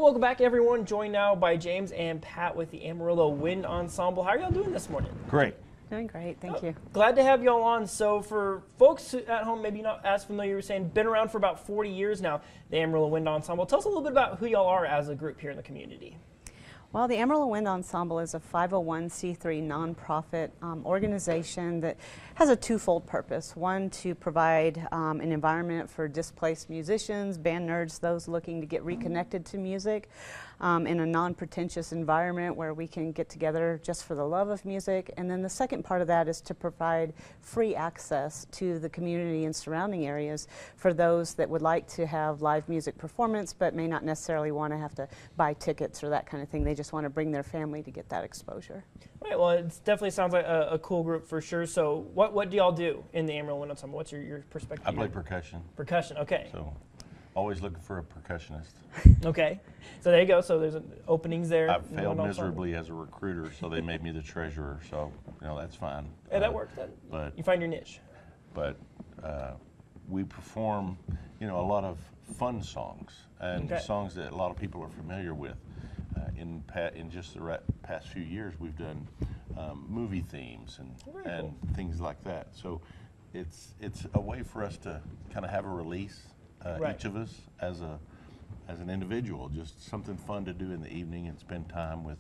welcome back, everyone. Joined now by James and Pat with the Amarillo Wind Ensemble. How are y'all doing this morning? Great. Doing great, thank you. Glad to have y'all on. So for folks at home, maybe not as familiar, you were saying, been around for about 40 years now, the Amarillo Wind Ensemble. Tell us a little bit about who y'all are as a group here in the community. Well, the Amarillo Wind Ensemble is a 501c3 nonprofit organization that has a twofold purpose. One, to provide an environment for displaced musicians, band nerds, those looking to get reconnected to music in a non-pretentious environment where we can get together just for the love of music. And then the second part of that is to provide free access to the community and surrounding areas for those that would like to have live music performance but may not necessarily want to have to buy tickets or that kind of thing. They just want to bring their family to get that exposure. Right, well, it definitely sounds like a cool group for sure. So what do y'all do in the Amarillo Wind Ensemble? What's your perspective? I play percussion. Percussion, okay. So always looking for a percussionist. Okay, so there you go. So there's openings there. I've failed miserably as a recruiter, so they made me the treasurer. So, you know, that's fine. Yeah, that works. But you find your niche. But we perform, you know, a lot of fun songs and songs that a lot of people are familiar with. In just the past few years, we've done movie themes and things like that. So it's a way for us to kind of have a release, each of us as an individual, just something fun to do in the evening and spend time with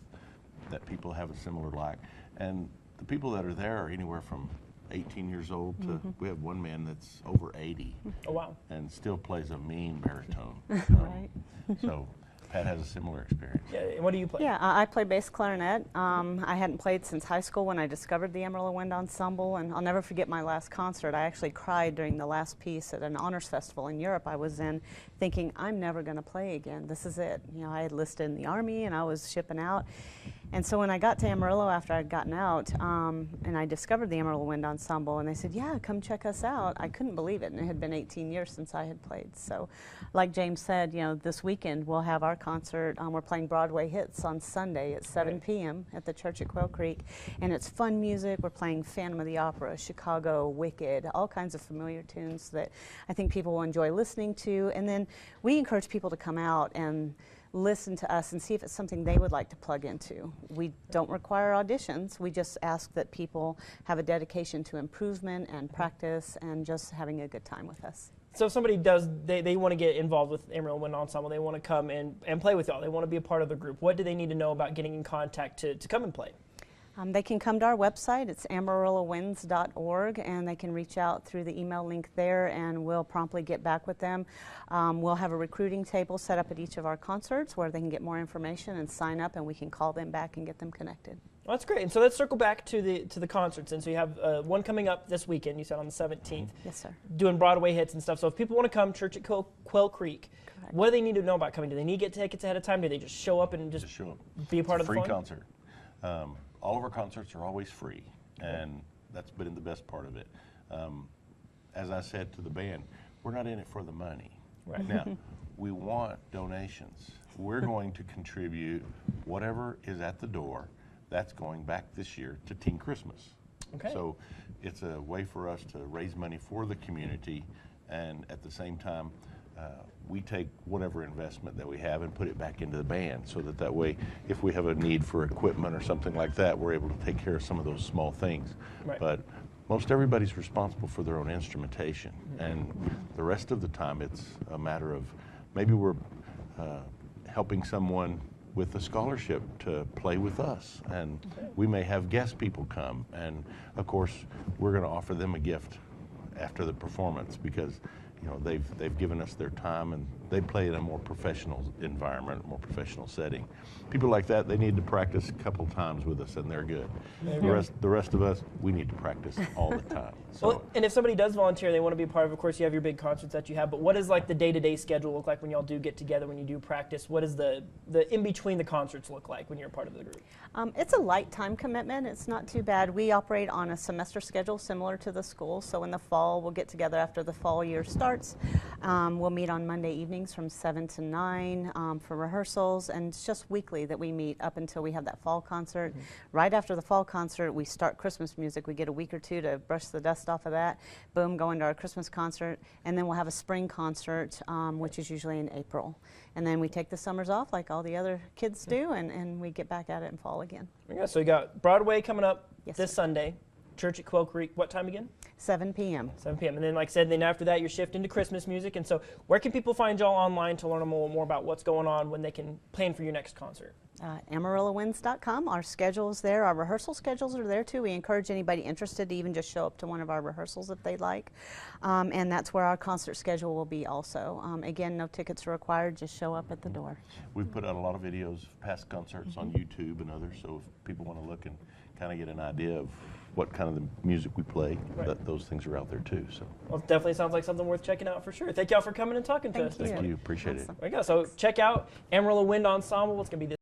that people have a similar like. And the people that are there are anywhere from 18 years old to, we have one man that's over 80. Oh, wow. And still plays a mean baritone. Right. So Pat has a similar experience. Yeah, and what do you play? Yeah, I play bass clarinet. I hadn't played since high school when I discovered the Amarillo Wind Ensemble, and I'll never forget my last concert. I actually cried during the last piece at an honors festival in Europe I was in, thinking, I'm never going to play again. This is it. You know, I had enlisted in the Army and I was shipping out. And so when I got to Amarillo after I'd gotten out, and I discovered the Amarillo Wind Ensemble, and they said, yeah, come check us out, I couldn't believe it. And it had been 18 years since I had played. So like James said, you know, this weekend we'll have our concert. We're playing Broadway hits on Sunday at 7 p.m. at the church at Quail Creek. And it's fun music. We're playing Phantom of the Opera, Chicago, Wicked, all kinds of familiar tunes that I think people will enjoy listening to. And then we encourage people to come out and listen to us and see if it's something they would like to plug into. We don't require auditions. We just ask that people have a dedication to improvement and practice and just having a good time with us. So if somebody does, they want to get involved with Amarillo Wind Ensemble, they want to come and play with y'all, they want to be a part of the group, what do they need to know about getting in contact to come and play? They can come to our website, it's amarillowinds.org, and they can reach out through the email link there and we'll promptly get back with them. We'll have a recruiting table set up at each of our concerts where they can get more information and sign up, and we can call them back and get them connected. Well, that's great. And so let's circle back to the concerts. And so you have one coming up this weekend, you said on the 17th. Yes, sir. Doing Broadway hits and stuff. So if people want to come, church at Quail Creek, Correct. what do they need to know about coming? Do they need to get tickets ahead of time? Do they just show up and just show up. be a part of the free fun? concert. All of our concerts are always free, and that's been the best part of it. As I said to the band, we're not in it for the money. Right. Now, we want donations. We're going to contribute whatever is at the door. That's going back this year to Teen Christmas. Okay. So it's a way for us to raise money for the community, and at the same time, we take whatever investment that we have and put it back into the band, so that way, if we have a need for equipment or something like that, we're able to take care of some of those small things. Right. But most everybody's responsible for their own instrumentation, and the rest of the time it's a matter of maybe we're helping someone with a scholarship to play with us, and we may have guest people come, and of course we're going to offer them a gift after the performance, because you know they've given us their time and they play in a more professional environment, more professional setting. People like that, they need to practice a couple times with us and they're good. The rest of us, we need to practice all the time. So, Well, and if somebody does volunteer, they want to be a part of course, you have your big concerts that you have, but what does like the day-to-day schedule look like when y'all do get together, when you do practice? What does the in-between the concerts look like when you're a part of the group? It's a light time commitment. It's not too bad. We operate on a semester schedule similar to the school, so in the fall we'll get together after the fall year starts. starts. We'll meet on Monday evenings from 7 to 9 for rehearsals, and it's just weekly that we meet up until we have that fall concert. Right after the fall concert, we start Christmas music. We get a week or two to brush the dust off of that. Boom, go into our Christmas concert, and then we'll have a spring concert, which is usually in April. And then we take the summers off like all the other kids do, and we get back at it in fall again. Yeah, so you got Broadway coming up Yes, this sir. Sunday, church at Quail Creek. What time again? 7 p.m. 7 p.m. And then, like I said, then after that, you're shifting to Christmas music. And so where can people find y'all online to learn a little more about what's going on when they can plan for your next concert? AmarilloWinds.com. Our schedule is there. Our rehearsal schedules are there too. We encourage anybody interested to even just show up to one of our rehearsals if they'd like. And that's where our concert schedule will be also. Again, no tickets are required. Just show up at the door. We've put out a lot of videos of past concerts on YouTube and others, so if people want to look and kind of get an idea of what kind of the music we play, Right. those things are out there too. So Well, it definitely sounds like something worth checking out for sure. Thank y'all for coming and talking to us. Thank thank you, appreciate it. Awesome. There you go. So check out Amarillo Wind Ensemble. It's going to be this